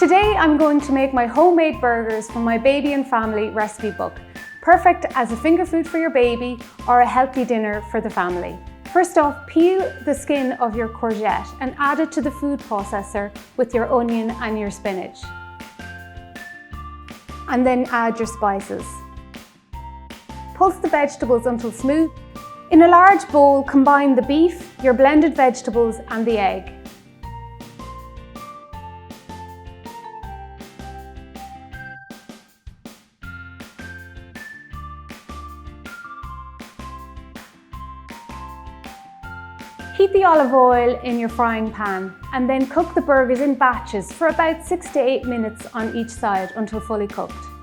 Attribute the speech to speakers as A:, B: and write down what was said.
A: Today I'm going to make my homemade burgers from my baby and family recipe book. Perfect as a finger food for your baby or a healthy dinner for the family. First off, peel the skin of your courgette and add it to the food processor with your onion and your spinach. And then add your spices. Pulse the vegetables until smooth. In a large bowl, combine the beef, your blended vegetables and the egg. Heat the olive oil in your frying pan and then cook the burgers in batches for about 6 to 8 minutes on each side until fully cooked.